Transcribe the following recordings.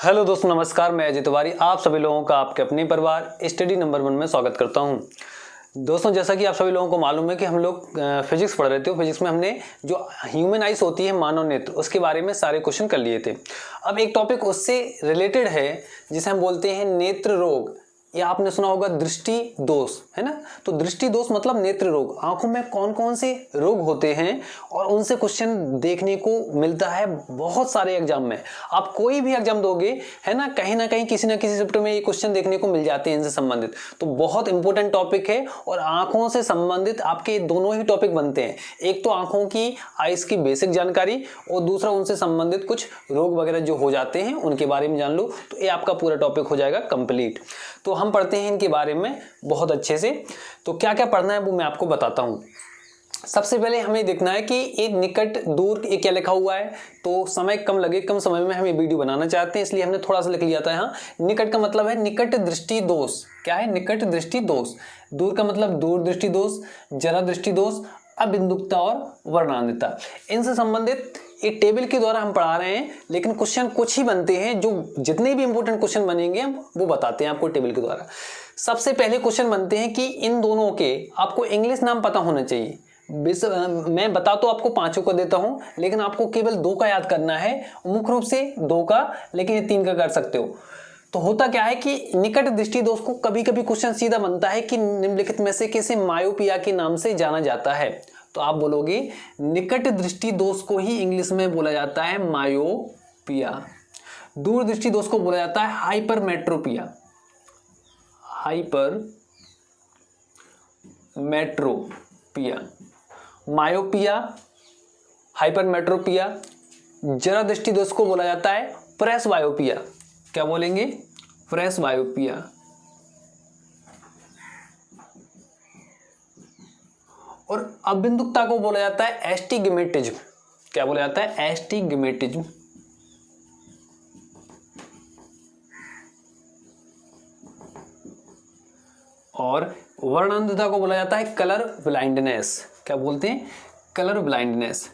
Hello दोस्तों, नमस्कार। मैं अजय तिवारी आप सभी लोगों का आपके अपने परिवार स्टडी नंबर 1 में स्वागत करता हूं। दोस्तों, जैसा कि आप सभी लोगों को मालूम है कि हम लोग फिजिक्स पढ़ रहे थे। फिजिक्स में हमने जो ह्यूमन आइज होती है, मानव नेत्र, उसके बारे में सारे क्वेश्चन कर लिए थे। अब एक टॉपिक उससे रिलेटेड है जिसे हम बोलते हैं नेत्र रोग, या आपने सुना होगा दृष्टि दोष, है ना। तो दृष्टि दोष मतलब नेत्र रोग। आंखों में कौन कौन से रोग होते हैं और उनसे क्वेश्चन देखने को मिलता है बहुत सारे एग्जाम में। आप कोई भी एग्जाम दोगे, है ना कहीं किसी ना किसी चैप्टर में ये क्वेश्चन देखने को मिल जाते हैं इनसे संबंधित। तो बहुत इंपॉर्टेंट टॉपिक है और आंखों से संबंधित आपके दोनों ही टॉपिक बनते हैं। एक तो आंखों की आइज की बेसिक जानकारी और दूसरा उनसे संबंधित कुछ रोग वगैरह जो हो जाते हैं उनके बारे में जान लो, तो ये आपका पूरा टॉपिक हो जाएगा कंप्लीट। तो हम पढ़ते हैं इनके बारे में बहुत अच्छे से। तो क्या क्या पढ़ना है वो मैं आपको बताता हूं। सबसे पहले हमें देखना है कि एक निकट दूर ये क्या लिखा हुआ है। तो समय कम लगे, कम समय में हम ये वीडियो बनाना चाहते हैं, इसलिए हमने थोड़ा सा लिख लिया था यहाँ। निकट का मतलब है निकट दृष्टि दोष। क्या है? निकट दृष्टि दोष। दूर का मतलब दूर दृष्टि दोष, जरा दृष्टि दोष, अबिंदुकता और वर्णांधता। इनसे संबंधित एक टेबल के द्वारा हम पढ़ा रहे हैं, लेकिन क्वेश्चन कुछ ही बनते हैं। जो जितने भी इंपॉर्टेंट क्वेश्चन बनेंगे हम वो बताते हैं आपको टेबल के द्वारा। सबसे पहले क्वेश्चन बनते हैं कि इन दोनों के आपको इंग्लिश नाम पता होना चाहिए। मैं बता तो आपको पांचों को देता हूं, लेकिन आपको केवल दो का याद करना है, मुख्य रूप से दो का, लेकिन ये तीन का कर सकते हो। तो होता क्या है कि निकट दृष्टि दोष को कभी कभी क्वेश्चन सीधा बनता है कि निम्नलिखित में से किसे मायोपिया के नाम से जाना जाता है। तो आप बोलोगे निकट दृष्टि दोष को ही इंग्लिश में बोला जाता है मायोपिया। दूर दृष्टि दोष को बोला जाता है हाइपरमेट्रोपिया। Hypermetropia, myopia, hypermetropia. जरा दृष्टि दोष को बोला जाता है प्रेसबायोपिया। क्या बोलेंगे? प्रेसबायोपिया। और अबिंदुकता को बोला जाता है एस्टिग्मेटिज्म। क्या बोला जाता है? एस्टिग्मेटिज्म। और वर्णांधता को बोला जाता है कलर ब्लाइंडनेस। क्या बोलते हैं? Colour blindness.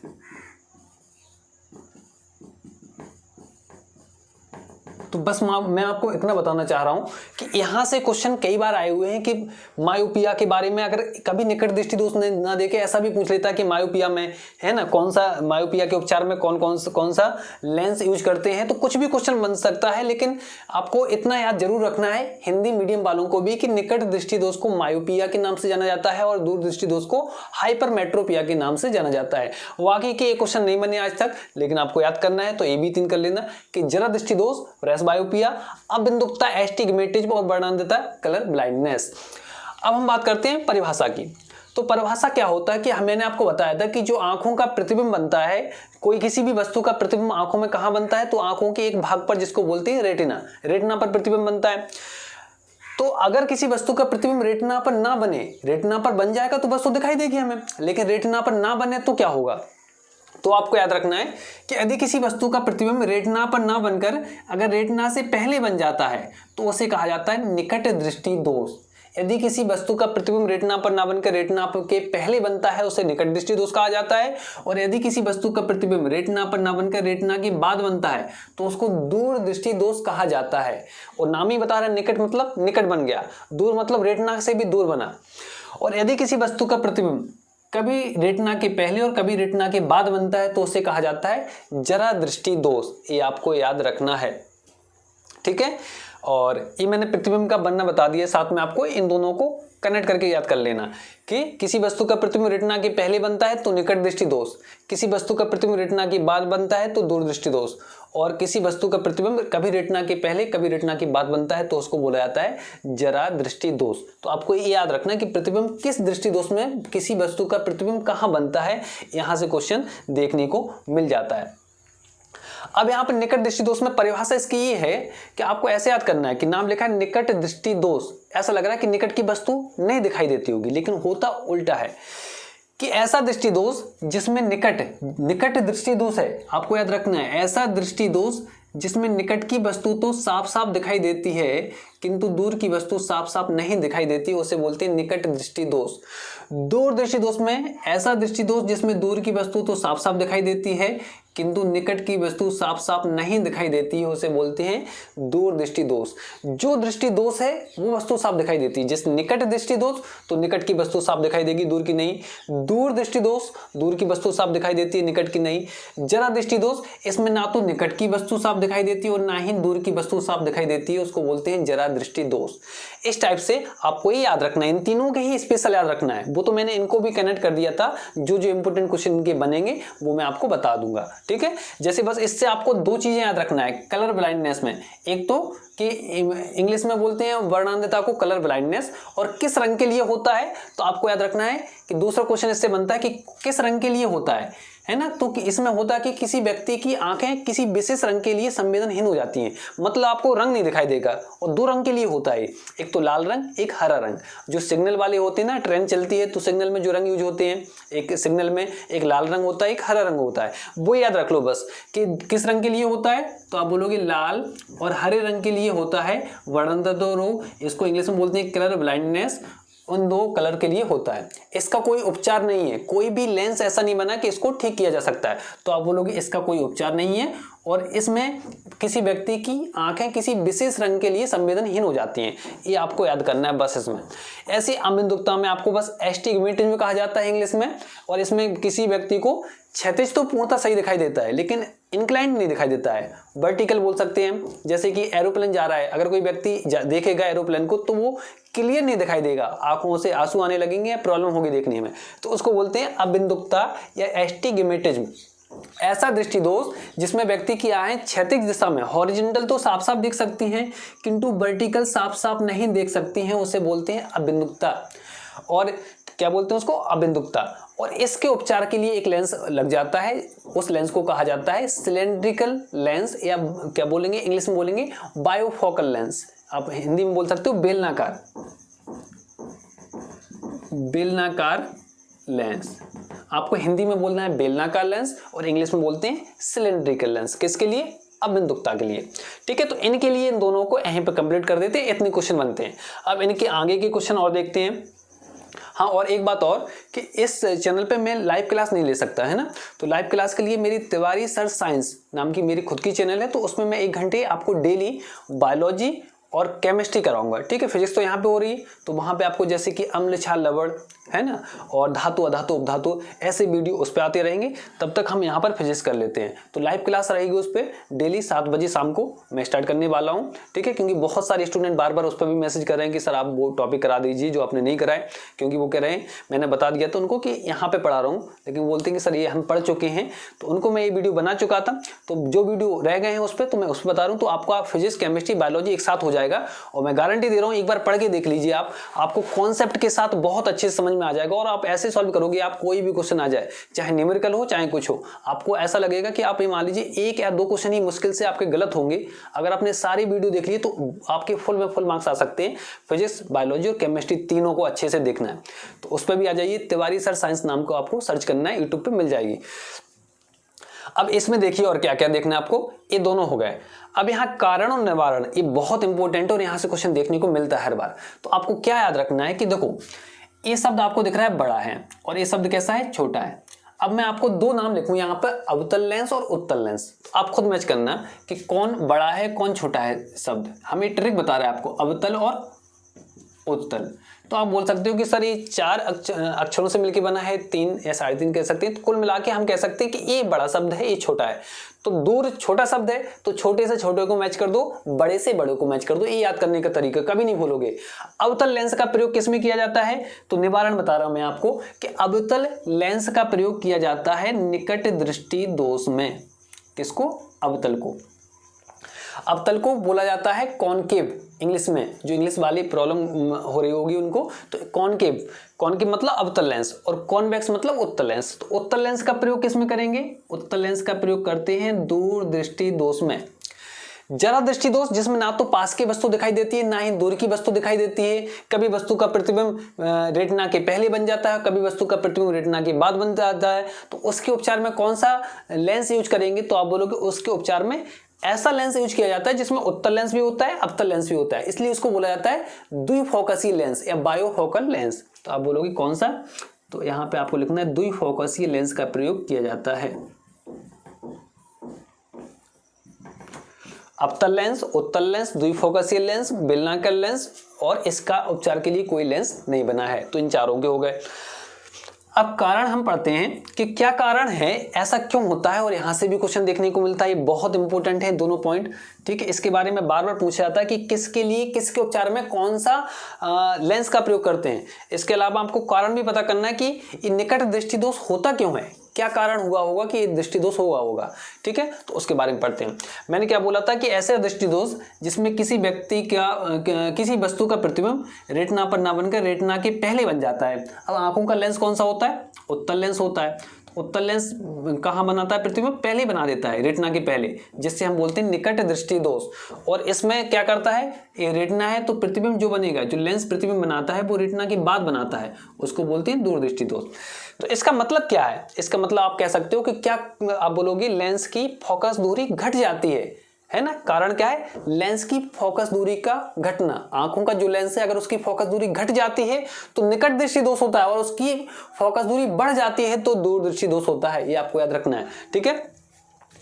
तो बस मैं आपको इतना बताना चाह रहा हूं कि यहां से क्वेश्चन कई बार आए हुए हैं कि मायोपिया के बारे में अगर कभी निकट दृष्टि दोष ना देखे, ऐसा भी पूछ लेता है कि मायोपिया में, है ना, कौन सा मायोपिया के उपचार में कौन सा लेंस यूज करते हैं। तो कुछ भी क्वेश्चन बन सकता है, लेकिन आपको इतना याद जरूर रखना है हिंदी मीडियम वालों को भी कि निकट दृष्टि दोष को मायोपिया के नाम से जाना जाता है और दूर दृष्टि दोष को हाइपरमेट्रोपिया के नाम से जाना जाता है। वाकई के ये क्वेश्चन नहीं बने आज तक, लेकिन आपको याद करना है। तो ए बी 3 कर लेना कि जरा दृष्टि दोष प्रेसबायोपिया, अबिंदुकता एस्टिग्मेटिज्म और वर्णांधता कलर ब्लाइंडनेस। अब हम बात करते हैं परिभाषा की। तो परिभाषा क्या होता है कि मैंने आपको बताया था कि जो आंखों का प्रतिबिंब बनता है, कोई किसी भी वस्तु का प्रतिबिंब आंखों में कहां बनता है, तो आंखों के एक भाग पर जिसको बोलते हैं रेटिना, रेटिना पर प्रतिबिंब बनता है। तो अगर किसी वस्तु का प्रतिबिंब रेटिना पर ना बने, रेटिना पर बन जाएगा तो वस्तु दिखाई देगी हमें, लेकिन रेटिना पर ना बने तो क्या होगा। तो आपको याद रखना है कि यदि किसी वस्तु का प्रतिबिंब रेटिना पर ना बनकर अगर रेटिना से पहले बन जाता है तो उसे कहा जाता है निकट दृष्टि दोष। यदि किसी वस्तु का प्रतिबिंब रेटिना पर ना बनकर रेटिना के पहले बनता है उसे निकट दृष्टि दोष कहा जाता है। और यदि किसी वस्तु का प्रतिबिंब रेटिना पर ना बनकर रेटिना के बाद बनता है तो उसको दूर दृष्टि दोष कहा जाता है। और नाम ही बता रहा है, निकट मतलब निकट बन गया, दूर मतलब रेटिना से भी दूर बना। और यदि किसी वस्तु का प्रतिबिंब कभी रेटिना के पहले और कभी रेटिना के बाद बनता है तो उसे कहा जाता है जरा दृष्टि दोष। ये आपको याद रखना है, ठीक है। और ये मैंने प्रतिबिंब का बनना बता दिया, साथ में आपको इन दोनों को कनेक्ट करके याद कर लेना कि किसी वस्तु का प्रतिबिंब रेटिना के पहले बनता है तो निकट दृष्टि दोष, किसी वस्तु का प्रतिबिंब रेटिना के बाद बनता है तो दूर दृष्टि दोष, और किसी वस्तु का प्रतिबिंब कभी रेटिना के पहले कभी रेटिना के बाद बनता है तो उसको बोला जाता है जरा दृष्टि दोष। तो आपको ये याद रखना है कि प्रतिबिंब किस दृष्टि दोष में किसी वस्तु का प्रतिबिंब कहां बनता है, यहां से क्वेश्चन देखने को मिल जाता है। अब यहाँ पर निकट दृष्टि दोष में परिभाषा इसकी ये है कि आपको ऐसे याद करना है कि नाम लिखा है निकट दृष्टि दोष। ऐसा लग रहा है कि निकट की वस्तु नहीं दिखाई देती होगी, लेकिन होता उल्टा है कि ऐसा दृष्टि दोष जिसमें निकट दृष्टि दोष है। आपको याद रखना है, ऐसा दृष्टि दोष जिसमें निकट की वस्तु तो साफ साफ दिखाई देती है किंतु दूर की वस्तु साफ साफ नहीं दिखाई देती, उसे बोलते हैं निकट दृष्टि दोष। दूर दृष्टि दोष में ऐसा दृष्टि दोष जिसमें दूर की वस्तु तो साफ साफ दिखाई देती है किंतु निकट की वस्तु साफ साफ नहीं दिखाई देती है उसे बोलते हैं दूरदृष्टि दोष। जो दृष्टि दोष है वो वस्तु साफ दिखाई देती है। जिस निकट दृष्टि दोष तो निकट की वस्तु साफ दिखाई देगी, दूर की नहीं। दूर दृष्टि दोष दूर की वस्तु साफ दिखाई देती है, निकट की नहीं। जरा दृष्टि दोष इसमें ना तो निकट की वस्तु साफ दिखाई देती है और ना ही दूर की वस्तु साफ दिखाई देती है, उसको बोलते हैं जरा दृष्टि दोष। इस टाइप से आपको ये याद रखना है, इन तीनों के ही स्पेशल याद रखना है। वो तो मैंने इनको भी कनेक्ट कर दिया था, जो जो इंपोर्टेंट क्वेश्चन इनके बनेंगे वो मैं आपको बता दूंगा, ठीक है। जैसे बस इससे आपको दो चीजें याद रखना है कलर ब्लाइंडनेस में। एक तो कि इंग्लिश में बोलते हैं वर्णांधता को कलर ब्लाइंडनेस, और किस रंग के लिए होता है तो आपको याद रखना है कि दूसरा क्वेश्चन इससे बनता है कि किस रंग के लिए होता है ना। तो कि इसमें होता है कि किसी व्यक्ति की आंखें किसी विशेष रंग के लिए संवेदनहीन हो जाती हैं, मतलब आपको रंग नहीं दिखाई देगा। और दो रंग के लिए होता है, एक तो लाल रंग, एक हरा रंग। जो सिग्नल वाले होते हैं ना, ट्रेन चलती है तो सिग्नल में जो रंग यूज होते हैं, एक सिग्नल में एक लाल रंग होता है, एक हरा रंग होता है। वो याद रख लो बस कि किस रंग के लिए होता है, तो आप बोलोगे लाल और हरे रंग के लिए होता है वर्णांधता रोग। इसको इंग्लिश में बोलते हैं कलर ब्लाइंडनेस। उन दो कलर के लिए होता है। इसका कोई उपचार नहीं है, कोई भी लेंस ऐसा नहीं बना कि इसको ठीक किया जा सकता है, तो आप बोलोगे इसका कोई उपचार नहीं है। और इसमें किसी व्यक्ति की आंखें किसी विशेष रंग के लिए संवेदनहीन हो जाती हैं, ये आपको याद करना है बस। इसमें ऐसी अबिंदुकता में आपको बस एस्टिग्मेटिज्म कहा जाता है इंग्लिश में। और इसमें किसी व्यक्ति को क्षैतिज तो पूर्णतः सही दिखाई देता है लेकिन इंक्लाइंड नहीं दिखाई देता है, वर्टिकल बोल सकते हैं। जैसे कि एरोप्लेन जा रहा है, अगर कोई व्यक्ति देखेगा एरोप्लेन को तो वो क्लियर नहीं दिखाई देगा, आंखों से आंसू आने लगेंगे या प्रॉब्लम होगी देखने में, तो उसको बोलते हैं अबिंदुकता या एस्टिग्मेटिज्म। ऐसा दृष्टि दोष जिसमें व्यक्ति की आंखें क्षैतिज दिशा में हॉरिजॉन्टल तो साफ साफ दिख सकती हैं किंतु वर्टिकल साफ साफ नहीं देख सकती हैं, उसे बोलते हैं अबिंदुकता। और क्या बोलते हैं उसको, अबिंदुकता। और इसके उपचार के लिए एक लेंस लग जाता है, उस लेंस को कहा जाता है सिलेंड्रिकल लेंस, या क्या बोलेंगे इंग्लिश में बोलेंगे बायोफोकल लेंस। आप हिंदी में बोल सकते हो बेलनाकार, बेलनाकार लेंस। आपको हिंदी में बोलना है बेलनाकार लेंस और इंग्लिश में बोलते हैं सिलेंड्रिकल लेंस। किसके लिए, अबिंदुकता के लिए, ठीक है। तो इनके लिए इन दोनों को यहीं पे कंप्लीट कर देते हैं, इतने क्वेश्चन बनते हैं। अब इनके आगे के क्वेश्चन और देखते हैं। हाँ, और एक बात और कि इस चैनल पे मैं लाइव क्लास नहीं ले सकता, है ना। तो लाइव क्लास के लिए मेरी तिवारी सर साइंस नाम की मेरी खुद की चैनल है, तो उसमें मैं 1 घंटे आपको डेली बायोलॉजी और केमिस्ट्री कराऊंगा, ठीक है। फिजिक्स तो यहाँ पे हो रही है, तो वहाँ पे आपको जैसे कि अम्ल क्षार लवण, है ना, और धातु अधातु उपधातु, ऐसे वीडियो उस पर आते रहेंगे। तब तक हम यहाँ पर फिजिक्स कर लेते हैं। तो लाइव क्लास रहेगी उस पर डेली 7 बजे शाम को मैं स्टार्ट करने वाला हूँ, ठीक है। क्योंकि बहुत सारे स्टूडेंट बार बार उस पर भी मैसेज कर रहे हैं कि सर आप वो टॉपिक करा दीजिए जो आपने नहीं कराए, क्योंकि वो कह रहे हैं, मैंने बता दिया था उनको कि यहाँ पे पढ़ा रहा हूँ, लेकिन बोलते हैं कि सर ये हम पढ़ चुके हैं। तो उनको मैं ये वीडियो बना चुका था, तो जो वीडियो रह गए हैं उस पर तो मैं उस पर बता रहा हूँ। तो आपको फिजिक्स केमिस्ट्री बायोलॉजी एक साथ हो जाएगा, और मैं गारंटी दे रहा हूँ एक बार पढ़ के देख लीजिए आप, आपको कॉन्सेप्ट के साथ बहुत अच्छे से समझ में आ जाएगा। और आप ऐसे सॉल्व करोगे, आप कोई भी क्वेश्चन आ जाए, चाहे न्यूमेरिकल हो चाहे कुछ हो, आपको ऐसा लगेगा कि आप ये मान लीजिए 1 या 2 क्वेश्चन ही मुश्किल से आपके गलत होंगे। अगर आपने सारी वीडियो देख ली तो आपके फुल में फुल मार्क्स आ सकते हैं। फिजिक्स बायोलॉजी और केमिस्ट्री तीनों को अच्छे से देखना है तो उस पर भी आ जाइए। तिवारी सर साइंस नाम को आपको सर्च करना है, यूट्यूब पे मिल जाएगी। अब इसमें देखिए और क्या क्या देखना है आपको, ये दोनों हो गए। अब यहाँ कारण और निवारण, ये बहुत इंपॉर्टेंट है और यहाँ से क्वेश्चन देखने को मिलता है हर बार। तो आपको क्या याद रखना है कि देखो, ये शब्द आपको दिख रहा है बड़ा है और ये शब्द कैसा है, छोटा है। अब मैं आपको 2 नाम लिखूं यहाँ पर, अवतल लेंस और उत्तल लेंस। तो आप खुद मैच करना कि कौन बड़ा है कौन छोटा है शब्द। हमें ट्रिक बता रहा है आपको, अवतल और उत्तल। तो आप बोल सकते हो कि सर ये 4 अक्षरों से मिलकर बना है, 3 या 3.5 कह सकते हैं। तो कुल मिला के हम कह सकते हैं कि ये बड़ा शब्द है, ये छोटा है। तो दूर छोटा शब्द है तो छोटे से छोटे को मैच कर दो, बड़े से बड़े को मैच कर दो। ये याद करने का तरीका कभी नहीं भूलोगे। अवतल लेंस का प्रयोग किस में किया जाता है, तो निवारण बता रहा हूं मैं आपको कि अवतल लेंस का प्रयोग किया जाता है निकट दृष्टि दोष में। किसको, अवतल को। अवतल को बोला जाता है कॉनकेव इंग्लिश में, जो इंग्लिश वाली प्रॉब्लम हो रही होगी उनको। तो कॉनकेव, कॉनकेव मतलब अवतल लेंस और कॉन्वेक्स मतलब उत्तल लेंस। तो उत्तल लेंस का प्रयोग किस में करेंगे, उत्तल लेंस का प्रयोग करते हैं दूर दृष्टि दोष में। जरा दृष्टि दोष जिसमें ना तो पास की वस्तु दिखाई देती है ना ही दूर की वस्तु दिखाई देती है। कभी वस्तु का प्रतिबिंब रेटिना के पहले बन जाता है, कभी वस्तु का प्रतिबिंब रेटिना के बाद बन जाता है। तो उसके उपचार में कौन सा लेंस यूज करेंगे, तो आप बोलोगे उसके उपचार में ऐसा लेंस यूज किया जाता है जिसमें उत्तल लेंस भी होता है अवतल लेंस भी होता है, इसलिए उसको बोला जाता है द्विफोकसीय लेंस या बायोफोकल लेंस। तो आप बोलोगे कौन सा, तो यहाँ पे आपको लिखना है द्विफोकसीय लेंस का प्रयोग किया जाता है। अवतल लेंस, उत्तल लेंस, द्विफोकसीय लेंस, बेलनाकर लेंस और इसका उपचार के लिए कोई लेंस नहीं बना है। तो इन चारों के हो गए। अब कारण हम पढ़ते हैं कि क्या कारण है, ऐसा क्यों होता है, और यहां से भी क्वेश्चन देखने को मिलता है। ये बहुत इंपॉर्टेंट है दोनों पॉइंट, ठीक है। इसके बारे में बार बार पूछा जाता है कि किसके लिए, किसके उपचार में कौन सा लेंस का प्रयोग करते हैं। इसके अलावा आपको कारण भी पता करना है कि ये निकट दृष्टि दोष होता क्यों है, क्या कारण हुआ होगा कि ये दृष्टि दोष हुआ होगा, ठीक है। तो उसके बारे में पढ़ते हैं। मैंने क्या बोला था कि ऐसे दृष्टि दोष जिसमें किसी व्यक्ति का किसी वस्तु का प्रतिबिंब रेटिना पर ना बनकर रेटिना के पहले बन जाता है। अब आंखों का लेंस कौन सा होता है, उत्तल लेंस होता है। उत्तल लेंस कहाँ बनाता है, प्रतिबिंब पहले बना देता है, रेटिना के पहले, जिससे हम बोलते हैं निकट दृष्टि दोष। और इसमें क्या करता है, ये रेटिना है तो प्रतिबिंब जो बनेगा, जो लेंस प्रतिबिंब बनाता है वो रेटिना के बाद बनाता है, उसको बोलते हैं दूरदृष्टि दोष। तो इसका मतलब क्या है, इसका मतलब आप कह सकते हो कि क्या आप बोलोगे लेंस की फोकस दूरी घट जाती है ना। कारण क्या है, लेंस की फोकस दूरी का घटना। आंखों का जो लेंस है अगर उसकी फोकस दूरी घट जाती है तो निकट दृष्टि दोष होता है, और उसकी फोकस दूरी बढ़ जाती है तो दूरदृष्टि दोष होता है। ये आपको याद रखना है, ठीक है।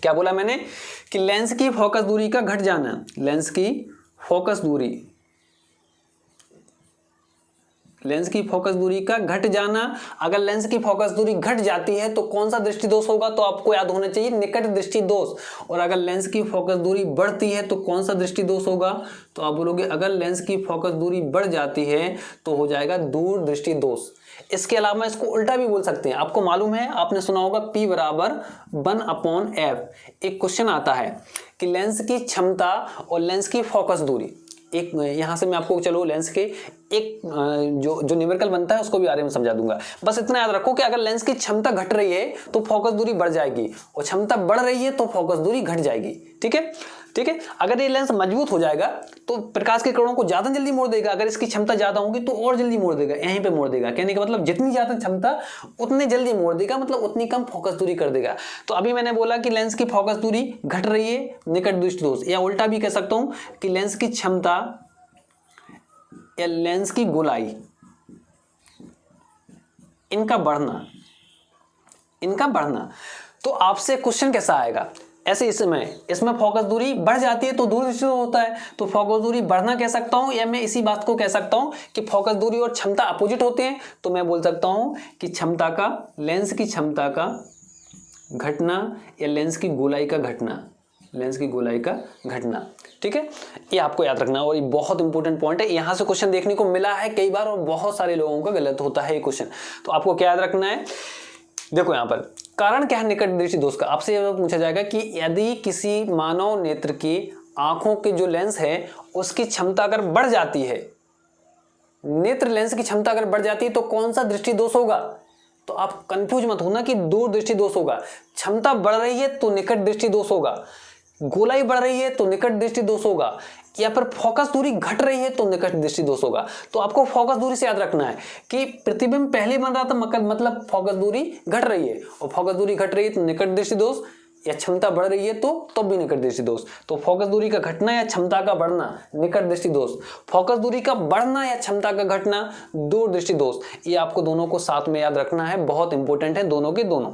क्या बोला मैंने कि लेंस की फोकस दूरी का घट जाना, लेंस की फोकस दूरी, लेंस की फोकस दूरी का घट जाना। अगर लेंस की फोकस दूरी घट जाती है तो कौन सा दृष्टि दोष होगा, तो आपको याद होना चाहिए निकट दृष्टि दोष। और अगर लेंस की फोकस दूरी बढ़ती है तो कौन सा दृष्टि दोष होगा, तो आप बोलोगे अगर लेंस की फोकस दूरी बढ़ जाती है तो हो जाएगा दूर दृष्टि दोष। इसके अलावा इसको उल्टा भी बोल सकते हैं। आपको मालूम है, आपने सुना होगा P बराबर 1/f। एक क्वेश्चन आता है कि लेंस की क्षमता और लेंस की फोकस दूरी, एक यहां से मैं आपको चलो लेंस के एक जो न्यूमेरिकल बनता है उसको भी बारे में समझा दूंगा। बस इतना याद रखो कि अगर लेंस की क्षमता घट रही है तो फोकस दूरी बढ़ जाएगी, और क्षमता बढ़ रही है तो फोकस दूरी घट जाएगी, ठीक है, ठीक है। अगर ये लेंस मजबूत हो जाएगा तो प्रकाश के किरणों को ज्यादा जल्दी मोड़ देगा, अगर इसकी क्षमता ज्यादा होगी तो और जल्दी मोड़ देगा, यहीं पे मोड़ देगा। कहने का मतलब जितनी ज्यादा क्षमता उतनी जल्दी मोड़ देगा, मतलब उतनी कम फोकस दूरी कर देगा। तो अभी मैंने बोला कि लेंस की फोकस दूरी घट रही है, निकट दृष्टि दोष। या उल्टा भी कह सकता हूं कि लेंस की क्षमता या लेंस की गोलाई, इनका बढ़ना, इनका बढ़ना। तो आपसे क्वेश्चन कैसा आएगा, ऐसे इसमें फोकस दूरी बढ़ जाती है तो दूरदृष्टि होता है, तो फोकस दूरी बढ़ना कह सकता हूं, या मैं इसी बात को कह सकता हूं कि फोकस दूरी और क्षमता अपोजिट होते हैं। तो मैं बोल सकता हूं कि क्षमता का, लेंस की क्षमता का घटना या लेंस की गोलाई का घटना, लेंस की गोलाई का घटना, ठीक है। ये आपको याद रखना, और ये बहुत इंपॉर्टेंट पॉइंट है। यहां से क्वेश्चन देखने को मिला है कई बार, और बहुत सारे लोगों का गलत होता है ये क्वेश्चन। तो आपको क्या याद रखना है, देखो यहां पर कारण क्या है निकट दृष्टि दोष का। आपसे यह पूछा जाएगा कि यदि किसी मानव नेत्र की आंखों के जो लेंस है उसकी क्षमता अगर बढ़ जाती है, नेत्र लेंस की क्षमता अगर बढ़ जाती है तो कौन सा दृष्टि दोष होगा। तो आप कंफ्यूज मत होना कि दूर दृष्टि दोष होगा। क्षमता बढ़ रही है तो निकट दृष्टि दोष होगा, गोलाई बढ़ रही है तो निकट दृष्टि दोष होगा, या फिर फोकस दूरी घट रही है तो निकट दृष्टि दोष होगा। तो आपको फोकस दूरी से याद रखना है कि प्रतिबिंब पहले बन रहा था, मतलब फोकस दूरी घट रही है, और फोकस दूरी घट रही है तो निकट दृष्टि दोष, या क्षमता बढ़ रही है तो भी निकट दृष्टि दोष। तो फोकस दूरी का घटना या क्षमता का बढ़ना निकट दृष्टि दोष, फोकस दूरी का बढ़ना या क्षमता का घटना दूर दृष्टि दोष। ये आपको दोनों को साथ में याद रखना है, बहुत इंपॉर्टेंट है दोनों के दोनों।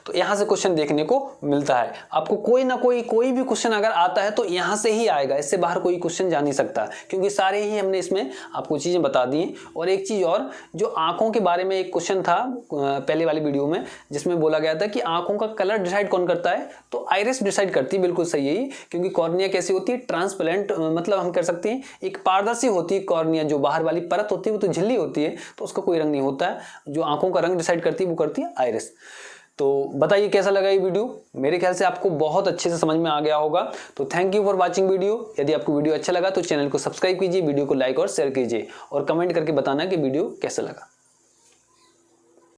तो यहां से क्वेश्चन देखने को मिलता है आपको, कोई ना कोई भी क्वेश्चन अगर आता है तो यहां से ही आएगा, इससे बाहर कोई क्वेश्चन जा नहीं सकता, क्योंकि सारे ही हमने इसमें आपको चीजें बता दी। और एक चीज और, जो आंखों के बारे में एक क्वेश्चन था पहले वाली वीडियो में, जिसमें बोला गया था कि आंखों का कलर डिसाइड कौन करता है, तो आइरिस डिसाइड करती है। बिल्कुल सही है, क्योंकि कॉर्निया कैसी होती है, ट्रांसपेरेंट, मतलब हम कर सकते हैं एक पारदर्शी होती है कॉर्निया, जो बाहर वाली परत होती है वो तो झिल्ली होती है, तो उसका कोई रंग नहीं होता है। जो आंखों का रंग डिसाइड करती है वो करती है आइरिस। तो बताइए कैसा लगा ये वीडियो। मेरे ख्याल से आपको बहुत अच्छे से समझ में आ गया होगा। तो thank you for watching video. यदि आपको वीडियो अच्छा लगा तो चैनल को सब्सक्राइब कीजिए, वीडियो को लाइक और शेयर कीजिए, और कमेंट करके बताना कि वीडियो कैसा लगा।